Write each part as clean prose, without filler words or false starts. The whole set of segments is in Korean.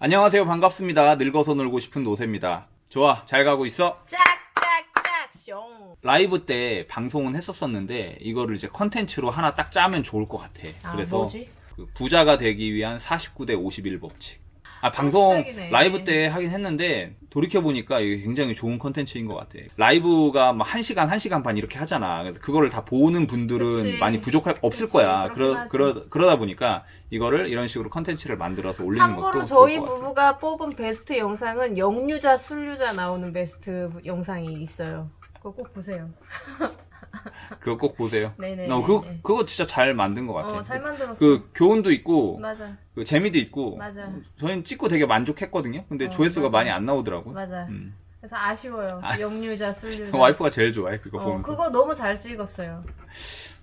안녕하세요. 반갑습니다. 늙어서 놀고 싶은 노세입니다. 좋아, 잘 가고 있어? 짝짝짝 숑. 라이브 때 방송은 했었었는데 이거를 이제 컨텐츠로 하나 딱 짜면 좋을 것 같아. 그래서 뭐지? 그 부자가 되기 위한 49대 51 법칙. 방송 시작이네. 라이브 때 하긴 했는데 돌이켜보니까 이게 굉장히 좋은 컨텐츠인 것 같아. 라이브가 막 1시간, 1시간 반 이렇게 하잖아. 그래서 그거를 다 보는 분들은 그치. 많이 없을 그치, 거야. 그렇긴 하지. 그러다 보니까 이거를 이런 식으로 컨텐츠를 만들어서 올리는 것도 참고로 좋을 저희 것 같아. 부부가 뽑은 베스트 영상은 영유자, 술유자 나오는 베스트 영상이 있어요. 그거 꼭 보세요. 그거 꼭 보세요. 네네. 그거 진짜 잘 만든 것 같아요. 잘 만들었어. 그 교훈도 있고, 맞아. 그 재미도 있고, 맞아. 저희는 찍고 되게 만족했거든요. 근데 조회수가 맞아. 많이 안 나오더라고요. 맞아. 음. 그래서 아쉬워요. 영유자, 술유자. 와이프가 제일 좋아해, 그거 보면서. 그거 너무 잘 찍었어요.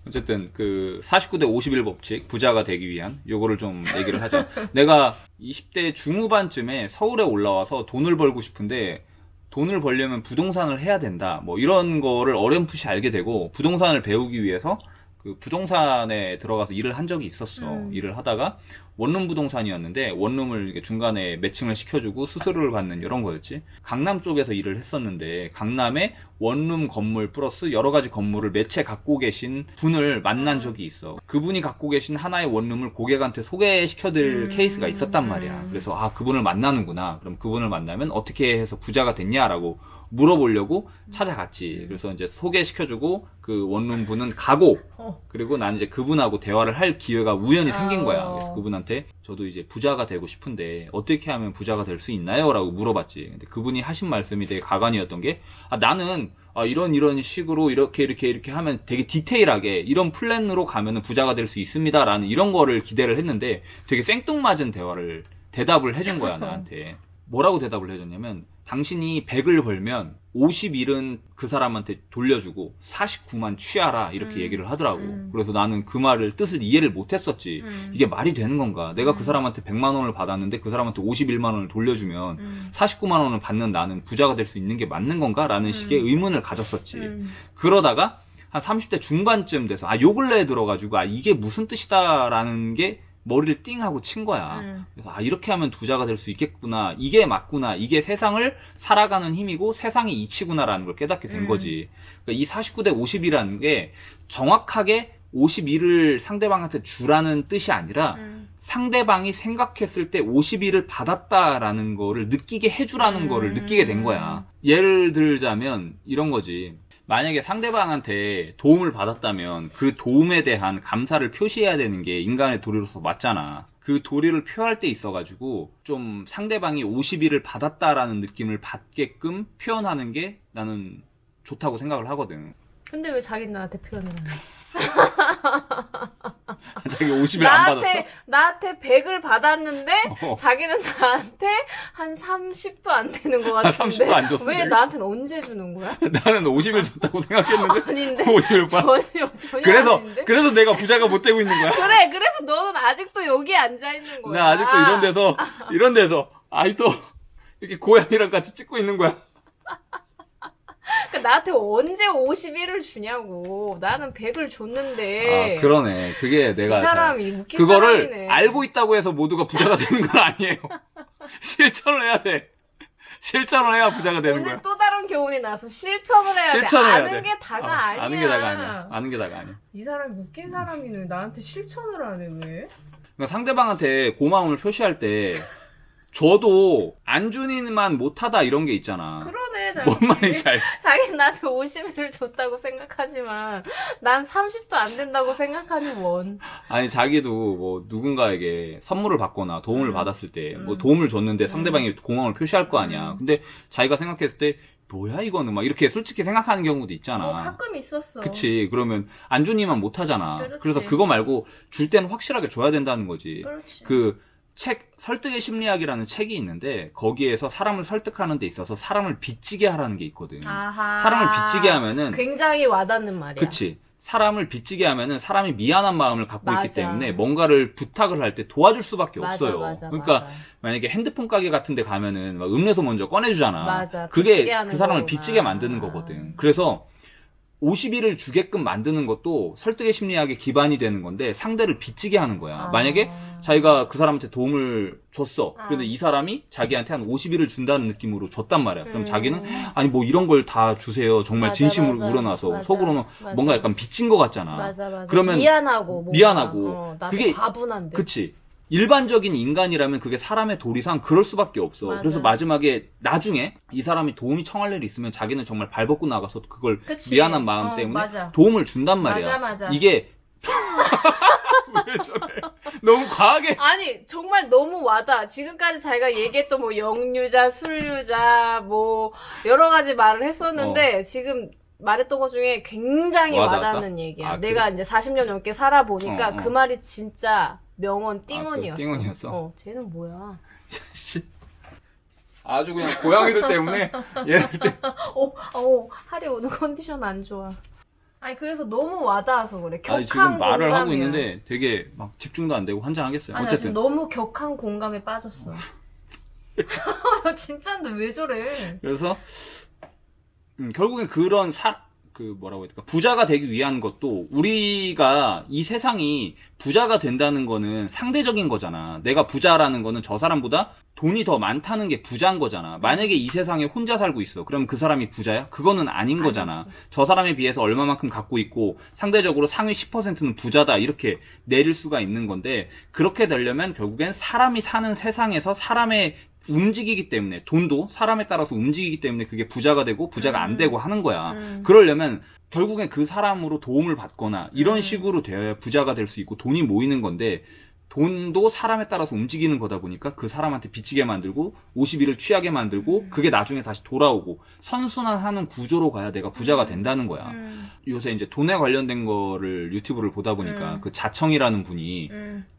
어쨌든, 그, 49대 51 법칙, 부자가 되기 위한, 요거를 좀 얘기를 하자. 내가 20대 중후반쯤에 서울에 올라와서 돈을 벌고 싶은데, 돈을 벌려면 부동산을 해야 된다. 뭐 이런 거를 어렴풋이 알게 되고 부동산을 배우기 위해서 그 부동산에 들어가서 일을 한 적이 있었어. 일을 하다가 원룸 부동산이었는데 원룸을 이렇게 중간에 매칭을 시켜주고 수수료를 받는 이런 거였지. 강남 쪽에서 일을 했었는데 강남에 원룸 건물 플러스 여러 가지 건물을 매체 갖고 계신 분을 만난 적이 있어. 그분이 갖고 계신 하나의 원룸을 고객한테 소개시켜드릴 케이스가 있었단 말이야. 그래서 그분을 만나는구나. 그럼 그분을 만나면 어떻게 해서 부자가 됐냐라고 물어보려고 찾아갔지. 그래서 이제 소개시켜주고 그 원룸 분은 가고 그리고 난 이제 그분하고 대화를 할 기회가 우연히 생긴 거야. 그래서 그분한테 저도 이제 부자가 되고 싶은데 어떻게 하면 부자가 될 수 있나요? 라고 물어봤지. 근데 그분이 하신 말씀이 되게 가관이었던 게 나는 이런 식으로 이렇게 하면 되게 디테일하게 이런 플랜으로 가면은 부자가 될 수 있습니다. 라는 이런 거를 기대를 했는데 되게 생뚱맞은 대답을 해준 거야, 나한테. 뭐라고 대답을 해줬냐면 당신이 100을 벌면 51은 그 사람한테 돌려주고 49만 취하라 이렇게 얘기를 하더라고. 그래서 나는 그 말을 뜻을 이해를 못했었지. 이게 말이 되는 건가? 내가 그 사람한테 100만 원을 받았는데 그 사람한테 51만 원을 돌려주면 49만 원을 받는 나는 부자가 될 수 있는 게 맞는 건가? 라는 식의 의문을 가졌었지. 그러다가 한 30대 중반쯤 돼서 요 근래에 들어가지고 이게 무슨 뜻이다라는 게 머리를 띵 하고 친 거야. 그래서 이렇게 하면 부자가 될 수 있겠구나. 이게 맞구나. 이게 세상을 살아가는 힘이고 세상의 이치구나라는 걸 깨닫게 된 거지. 그러니까 이 49대 50이라는 게 정확하게 51을 상대방한테 주라는 뜻이 아니라 상대방이 생각했을 때 51을 받았다라는 거를 느끼게 해주라는 거를 느끼게 된 거야. 예를 들자면 이런 거지. 만약에 상대방한테 도움을 받았다면 그 도움에 대한 감사를 표시해야 되는 게 인간의 도리로서 맞잖아. 그 도리를 표할 때 있어가지고 좀 상대방이 50일을 받았다라는 느낌을 받게끔 표현하는 게 나는 좋다고 생각을 하거든. 근데 왜 자기 나한테 표현을 안 해? 자기 50일 안 받았어? 나한테 100을 받았는데 자기는 나한테 한 30도 안 되는 것 같은데 30도 안 줬어. 왜 나한테는 언제 주는 거야? 나는 50일 줬다고 생각했는데 아닌데 50일 받. 전혀 아닌데? 그래서 내가 부자가 못 되고 있는 거야. 그래 그래서 너는 아직도 여기 앉아 있는 거야. 나 아직도 이런 데서 아직도 이렇게 고양이랑 같이 찍고 있는 거야. 그러니까 나한테 언제 51을 주냐고. 나는 100을 줬는데. 그러네. 그게 이 내가 사람이 웃긴 그거를 사람이네. 알고 있다고 해서 모두가 부자가 되는 건 아니에요. 실천을 해야 돼. 실천을 해야 부자가 되는 오늘 거야. 또 다른 교훈이 나서 실천을 해야 실천을 돼. 해야 아는 돼. 게 다가 아니야. 아는 게 다가 아니야. 아는 게 다가 아니야. 이 사람이 웃긴 사람이네. 나한테 실천을 하네 왜? 그러니까 상대방한테 고마움을 표시할 때 저도 안준이만 못하다 이런 게 있잖아. 그러네. 뭔 말인지 알지? 자기는 나한테 50일을 줬다고 생각하지만 난 30도 안 된다고 생각하니 원. 아니 자기도 뭐 누군가에게 선물을 받거나 도움을 받았을 때 뭐 도움을 줬는데 상대방이 고마움을 표시할 거 아니야. 근데 자기가 생각했을 때 뭐야 이거는 막 이렇게 솔직히 생각하는 경우도 있잖아. 가끔 있었어. 그치. 그러면 안준이만 못하잖아. 그렇지. 그래서 그거 말고 줄 때는 확실하게 줘야 된다는 거지. 그렇지. 그 책 설득의 심리학이라는 책이 있는데 거기에서 사람을 설득하는 데 있어서 사람을 빚지게 하라는 게 있거든. 아하. 사람을 빚지게 하면은 굉장히 와닿는 말이야. 그치. 사람을 빚지게 하면은 사람이 미안한 마음을 갖고 있기 맞아. 때문에 뭔가를 부탁을 할 때 도와줄 수밖에 없어요. 맞아, 그러니까 맞아. 만약에 핸드폰 가게 같은 데 가면은 막 음료수 먼저 꺼내주잖아. 맞아. 그게 빚지게 하는 그 사람을 거구나. 빚지게 만드는 거거든. 그래서 50일을 주게끔 만드는 것도 설득의 심리학의 기반이 되는 건데 상대를 빚지게 하는 거야. 만약에 자기가 그 사람한테 도움을 줬어. 그런데 이 사람이 자기한테 한 50일을 준다는 느낌으로 줬단 말이야. 그럼 자기는 아니 뭐 이런 걸 다 주세요. 정말 맞아, 진심으로 맞아. 우러나서 맞아. 속으로는 맞아. 뭔가 약간 빚진 것 같잖아. 맞아. 그러면 미안하고 뭔가. 미안하고 나도 그게 과분한데. 그치. 일반적인 인간이라면 그게 사람의 도리상 그럴 수밖에 없어. 맞아. 그래서 마지막에 나중에 이 사람이 도움이 청할 일이 있으면 자기는 정말 발벗고 나가서 그걸 그치. 미안한 마음 때문에 맞아. 도움을 준단 말이야. 맞아. 이게 왜 저래? 너무 과하게. 아니 정말 너무 와닿아. 지금까지 자기가 얘기했던 뭐 영유자, 술유자 뭐 여러 가지 말을 했었는데 지금 말했던 것 중에 굉장히 와닿았다? 와닿는 얘기야. 아, 내가 이제 40년 넘게 살아보니까 어. 그 말이 진짜 명언 띵언이었어. 띵언이었어? 쟤는 뭐야? 씨. 아주 그냥 고양이들 때문에 얘를 때. 하리 오늘 컨디션 안 좋아. 아니 그래서 너무 와닿아서 그래. 격한 아니, 지금 말을 하고 공감이야. 있는데 되게 막 집중도 안 되고 환장하겠어요. 아니, 나 어쨌든 지금 너무 격한 공감에 빠졌어. 진짜인데 왜 저래? 그래서 결국엔 그런 뭐라고 해야 될까? 부자가 되기 위한 것도 우리가 이 세상이 부자가 된다는 거는 상대적인 거잖아. 내가 부자라는 거는 저 사람보다 돈이 더 많다는 게 부자인 거잖아. 만약에 이 세상에 혼자 살고 있어. 그럼 그 사람이 부자야? 그거는 아닌 거잖아. 아니지. 저 사람에 비해서 얼마만큼 갖고 있고 상대적으로 상위 10%는 부자다. 이렇게 내릴 수가 있는 건데 그렇게 되려면 결국엔 사람이 사는 세상에서 사람의 움직이기 때문에 돈도 사람에 따라서 움직이기 때문에 그게 부자가 되고 부자가 안 되고 하는 거야. 그러려면 결국엔 그 사람으로 도움을 받거나 이런 식으로 되어야 부자가 될 수 있고 돈이 모이는 건데 돈도 사람에 따라서 움직이는 거다 보니까 그 사람한테 빚지게 만들고 50일을 취하게 만들고 그게 나중에 다시 돌아오고 선순환하는 구조로 가야 내가 부자가 된다는 거야. 요새 이제 돈에 관련된 거를 유튜브를 보다 보니까 그 자청이라는 분이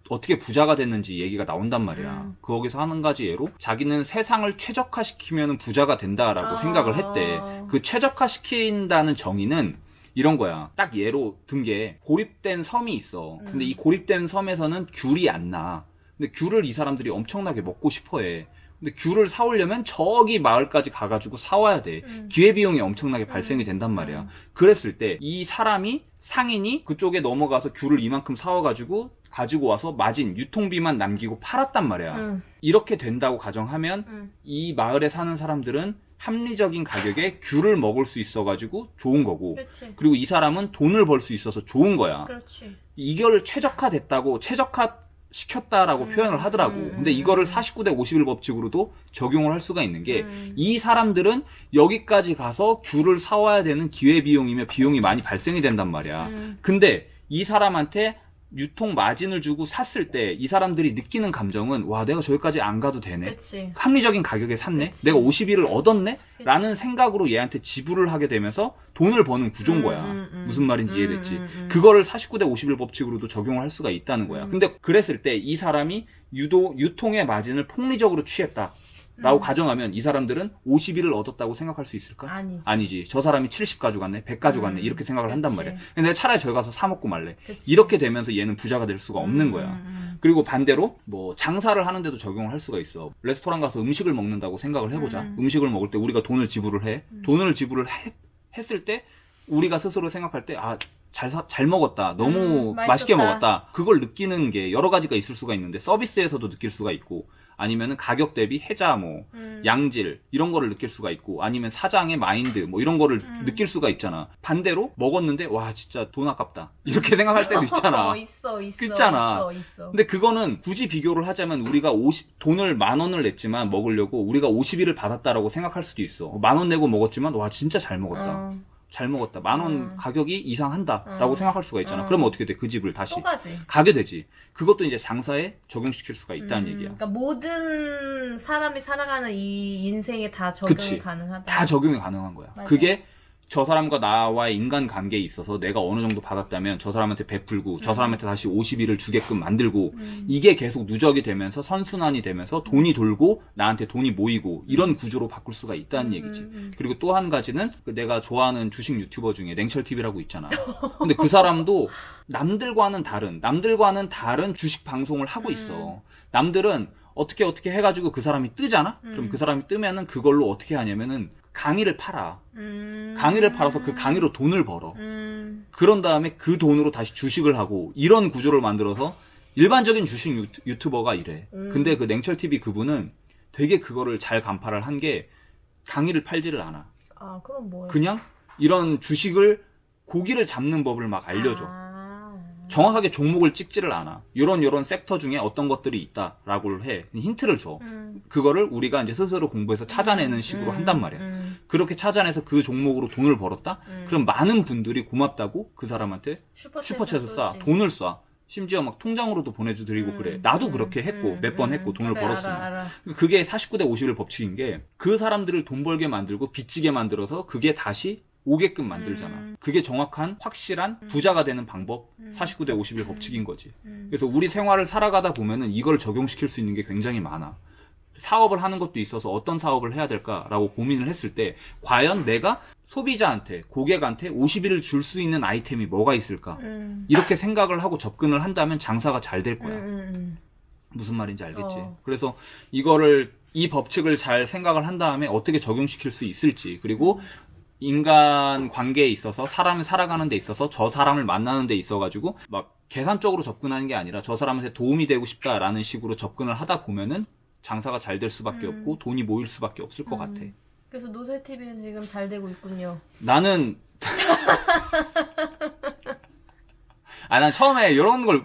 어떻게 부자가 됐는지 얘기가 나온단 말이야. 거기서 한 가지 예로 자기는 세상을 최적화시키면 부자가 된다라고 생각을 했대. 그 최적화시킨다는 정의는 이런 거야. 딱 예로 든 게 고립된 섬이 있어. 근데 이 고립된 섬에서는 귤이 안 나. 근데 귤을 이 사람들이 엄청나게 먹고 싶어 해. 근데 귤을 사오려면 저기 마을까지 가가지고 사와야 돼. 기회비용이 엄청나게 발생이 된단 말이야. 그랬을 때 이 사람이 상인이 그쪽에 넘어가서 귤을 이만큼 사와가지고 가지고 와서 마진 유통비만 남기고 팔았단 말이야. 이렇게 된다고 가정하면 이 마을에 사는 사람들은 합리적인 가격에 귤을 먹을 수 있어가지고 좋은 거고 그렇지. 그리고 이 사람은 돈을 벌 수 있어서 좋은 거야. 그렇지. 이걸 최적화됐다고 최적화시켰다라고 표현을 하더라고. 근데 이거를 49대 51 법칙으로도 적용을 할 수가 있는 게 이 사람들은 여기까지 가서 귤을 사와야 되는 기회비용이며 비용이 많이 발생이 된단 말이야. 근데 이 사람한테 유통 마진을 주고 샀을 때 이 사람들이 느끼는 감정은 와 내가 저기까지 안 가도 되네. 그치. 합리적인 가격에 샀네. 그치. 내가 50일을 얻었네. 그치. 라는 생각으로 얘한테 지불을 하게 되면서 돈을 버는 구조인 거야. 무슨 말인지 이해됐지? 그거를 49대 51 법칙으로도 적용을 할 수가 있다는 거야. 근데 그랬을 때 이 사람이 유통의 마진을 폭리적으로 취했다. 라고 가정하면 이 사람들은 50일을 얻었다고 생각할 수 있을까? 아니지. 저 사람이 70 가져갔네, 100 가져갔네 이렇게 생각을 한단 그치. 말이야. 근데 내가 차라리 저기 가서 사 먹고 말래. 그치. 이렇게 되면서 얘는 부자가 될 수가 없는 거야. 그리고 반대로 뭐 장사를 하는데도 적용을 할 수가 있어. 레스토랑 가서 음식을 먹는다고 생각을 해보자. 음식을 먹을 때 우리가 돈을 지불을 해. 돈을 지불을 했을 때 우리가 스스로 생각할 때 잘 먹었다. 너무 맛있게 맛있었다. 먹었다. 그걸 느끼는 게 여러 가지가 있을 수가 있는데 서비스에서도 느낄 수가 있고 아니면은 가격 대비 혜자 양질 이런 거를 느낄 수가 있고 아니면 사장의 마인드 뭐 이런 거를 느낄 수가 있잖아. 반대로 먹었는데 와 진짜 돈 아깝다. 이렇게 생각할 때도 있잖아. 있어. 있잖아. 근데 그거는 굳이 비교를 하자면 우리가 돈을 10,000원을 냈지만 먹으려고 우리가 50일을 받았다라고 생각할 수도 있어. 10,000원 내고 먹었지만 와 진짜 잘 먹었다. 잘 먹었다. 10,000원 가격이 이상한다라고 생각할 수가 있잖아. 그러면 어떻게 돼? 그 집을 다시 또 가지. 가게 되지. 그것도 이제 장사에 적용시킬 수가 있다는 얘기야. 그러니까 모든 사람이 살아가는 이 인생에 다 적용이 그치. 가능하다. 다 적용이 가능한 거야. 맞아요. 그게 저 사람과 나와의 인간 관계에 있어서 내가 어느 정도 받았다면 저 사람한테 베풀고 저 사람한테 다시 50일을 주게끔 만들고 이게 계속 누적이 되면서 선순환이 되면서 돈이 돌고 나한테 돈이 모이고 이런 구조로 바꿀 수가 있다는 얘기지. 그리고 또 한 가지는 내가 좋아하는 주식 유튜버 중에 냉철TV라고 있잖아. 근데 그 사람도 남들과는 다른 주식 방송을 하고 있어. 남들은 어떻게 해가지고 그 사람이 뜨잖아? 그럼 그 사람이 뜨면은 그걸로 어떻게 하냐면은 강의를 팔아. 강의를 팔아서 그 강의로 돈을 벌어. 그런 다음에 그 돈으로 다시 주식을 하고 이런 구조를 만들어서 일반적인 주식 유튜버가 이래. 근데 그 냉철TV 그분은 되게 그거를 잘 간파를 한 게 강의를 팔지를 않아. 아, 그럼 뭐예요? 그냥 이런 주식을 고기를 잡는 법을 막 알려줘. 아. 정확하게 종목을 찍지를 않아. 요런 섹터 중에 어떤 것들이 있다라고 해. 힌트를 줘. 그거를 우리가 이제 스스로 공부해서 찾아내는 식으로 한단 말이야. 그렇게 찾아내서 그 종목으로 돈을 벌었다? 그럼 많은 분들이 고맙다고 그 사람한테 슈퍼챗을 쏴. 돈을 쏴. 심지어 막 통장으로도 보내주드리고 그래. 나도 그렇게 했고 몇 번 했고 돈을 그래, 벌었으면. 알아. 그게 49대 51 법칙인 게 그 사람들을 돈 벌게 만들고 빚지게 만들어서 그게 다시 오게끔 만들잖아. 그게 정확한 확실한 부자가 되는 방법 49대 51 법칙인 거지. 그래서 우리 생활을 살아가다 보면은 이걸 적용시킬 수 있는 게 굉장히 많아. 사업을 하는 것도 있어서 어떤 사업을 해야 될까라고 고민을 했을 때 과연 내가 소비자한테 고객한테 50일을 줄 수 있는 아이템이 뭐가 있을까? 이렇게 생각을 하고 접근을 한다면 장사가 잘 될 거야. 무슨 말인지 알겠지? 그래서 이 법칙을 잘 생각을 한 다음에 어떻게 적용시킬 수 있을지, 그리고 인간 관계에 있어서 사람이 살아가는 데 있어서 저 사람을 만나는 데 있어가지고 막 계산적으로 접근하는 게 아니라 저 사람한테 도움이 되고 싶다라는 식으로 접근을 하다 보면은 장사가 잘 될 수밖에 없고 돈이 모일 수밖에 없을 것 같아. 그래서 노세TV는 지금 잘 되고 있군요. 나는 난 처음에 이런 걸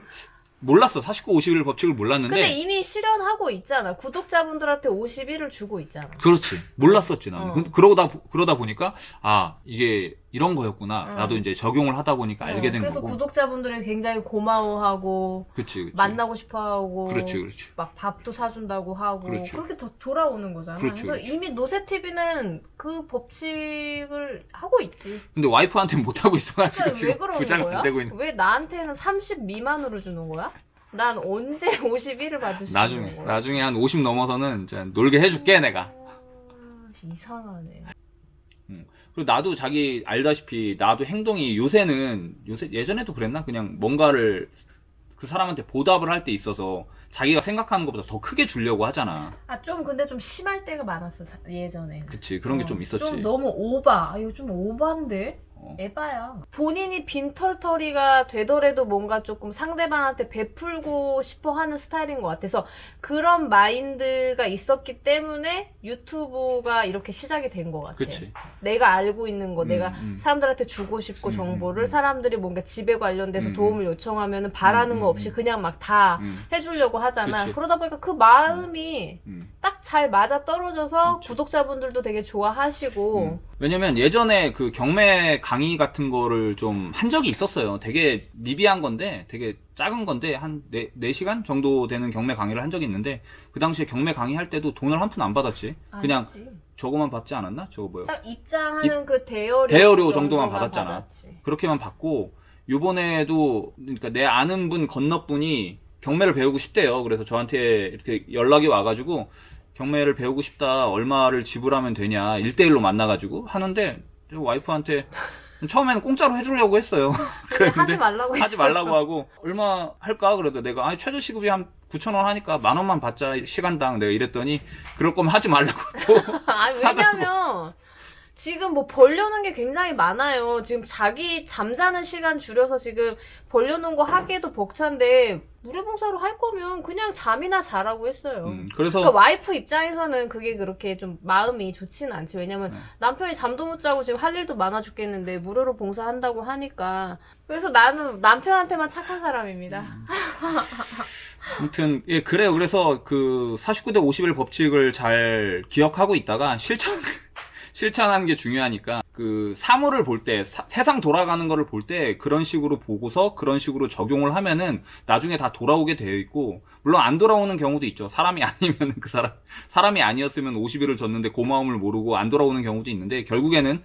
몰랐어. 49, 51 법칙을 몰랐는데. 근데 이미 실현하고 있잖아. 구독자분들한테 51을 주고 있잖아. 그렇지. 몰랐었지, 나는. 근데 그러다 보니까, 이게 이런 거였구나. 나도 이제 적용을 하다 보니까 알게 된 그래서 거고. 구독자분들이 굉장히 고마워하고, 그치. 만나고 싶어 하고, 그렇지. 막 밥도 사준다고 하고, 그렇지. 그렇게 더 돌아오는 거잖아. 그렇지, 그래서 그렇지. 이미 노세TV는 그 법칙을 하고 있지. 근데 와이프한테는 못하고 있어가지고 그러니까 왜 지금 그러는 부자가 거야? 안 되고 있는. 왜 나한테는 30 미만으로 주는 거야? 난 언제 51을 받을 수 있는 거야? 나중에 한 50 넘어서는 이제 놀게 해줄게, 내가. 이상하네. 그리고 나도 자기 알다시피 나도 행동이 요새 예전에도 그랬나? 그냥 뭔가를 그 사람한테 보답을 할 때 있어서 자기가 생각하는 것보다 더 크게 주려고 하잖아. 근데 좀 심할 때가 많았어, 예전에. 그치, 그런 게 좀 있었지. 좀 너무 오바. 이거 좀 오바인데? 에바야. 본인이 빈털터리가 되더라도 뭔가 조금 상대방한테 베풀고 싶어 하는 스타일인 것 같아서 그런 마인드가 있었기 때문에 유튜브가 이렇게 시작이 된 것 같아. 그치. 내가 알고 있는 거, 내가 사람들한테 주고 싶고 정보를 사람들이 뭔가 집에 관련돼서 도움을 요청하면은 바라는 거 없이 그냥 막 다 해주려고 하잖아. 그치. 그러다 보니까 그 마음이 딱 잘 맞아 떨어져서 그치. 구독자분들도 되게 좋아하시고 왜냐면 예전에 그 경매 강의 같은 거를 좀 한 적이 있었어요. 되게 미비한 건데, 되게 작은 건데, 한 4시간 정도 되는 경매 강의를 한 적이 있는데, 그 당시에 경매 강의 할 때도 돈을 한 푼 안 받았지. 그냥 아니지. 저거만 받지 않았나? 저거 뭐야? 딱 입장하는 그 대여료, 대여료 정도만 받았잖아. 받았지. 그렇게만 받고, 요번에도, 그러니까 내 아는 분 건너분이 경매를 배우고 싶대요. 그래서 저한테 이렇게 연락이 와가지고, 경매를 배우고 싶다. 얼마를 지불하면 되냐. 1대1로 만나가지고 하는데, 와이프한테 처음에는 공짜로 해주려고 했어요. 근데 하지 말라고 했어. 하지 말라고 하고, 얼마 할까? 그래도 내가, 최저 시급이 한 9,000원 하니까 10,000원만 받자, 시간당. 내가 이랬더니, 그럴 거면 하지 말라고 또. 왜냐면, 지금 뭐 벌려는 게 굉장히 많아요. 지금 자기 잠자는 시간 줄여서 지금 벌려놓은 거 하기에도 벅찬데, 무료봉사로 할 거면 그냥 잠이나 자라고 했어요. 그래서. 그러니까 와이프 입장에서는 그게 그렇게 좀 마음이 좋지는 않지. 왜냐면 남편이 잠도 못 자고 지금 할 일도 많아 죽겠는데 무료로 봉사한다고 하니까. 그래서 나는 남편한테만 착한 사람입니다. 아무튼, 예, 그래요. 그래서 그 49대 51 법칙을 잘 기억하고 있다가 실천하는 게 중요하니까 그 사물을 볼 때, 세상 돌아가는 거를 볼 때 그런 식으로 보고서 그런 식으로 적용을 하면은 나중에 다 돌아오게 되어 있고, 물론 안 돌아오는 경우도 있죠. 사람이 아니면 사람이 아니었으면 50일을 줬는데 고마움을 모르고 안 돌아오는 경우도 있는데, 결국에는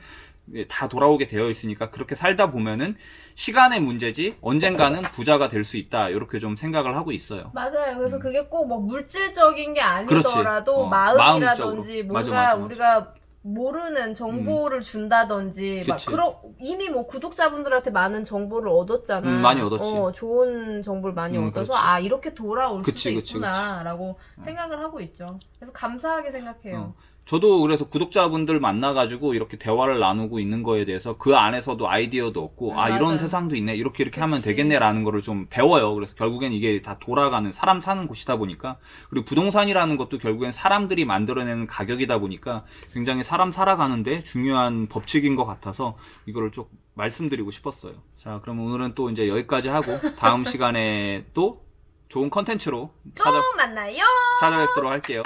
다 돌아오게 되어 있으니까 그렇게 살다 보면은 시간의 문제지 언젠가는 부자가 될 수 있다. 이렇게 좀 생각을 하고 있어요. 맞아요. 그래서 그게 꼭 뭐 물질적인 게 그렇지. 아니더라도 마음이라든지 마음적으로. 뭔가 맞아. 우리가 모르는 정보를 준다든지 막 그치. 이미 뭐 구독자분들한테 많은 정보를 얻었잖아. 많이 얻었지. 좋은 정보를 많이 얻어서 그렇지. 이렇게 돌아올 그치, 수도 그치, 있구나라고 생각을 하고 있죠. 그래서 감사하게 생각해요. 저도 그래서 구독자분들 만나가지고 이렇게 대화를 나누고 있는 거에 대해서 그 안에서도 아이디어도 얻고, 이런 맞아요. 세상도 있네. 이렇게 하면 그치. 되겠네라는 거를 좀 배워요. 그래서 결국엔 이게 다 돌아가는 사람 사는 곳이다 보니까, 그리고 부동산이라는 것도 결국엔 사람들이 만들어내는 가격이다 보니까 굉장히 사람 살아가는데 중요한 법칙인 것 같아서 이거를 좀 말씀드리고 싶었어요. 자, 그럼 오늘은 또 이제 여기까지 하고 다음 시간에 또 좋은 컨텐츠로 또 만나요. 찾아뵙도록 할게요.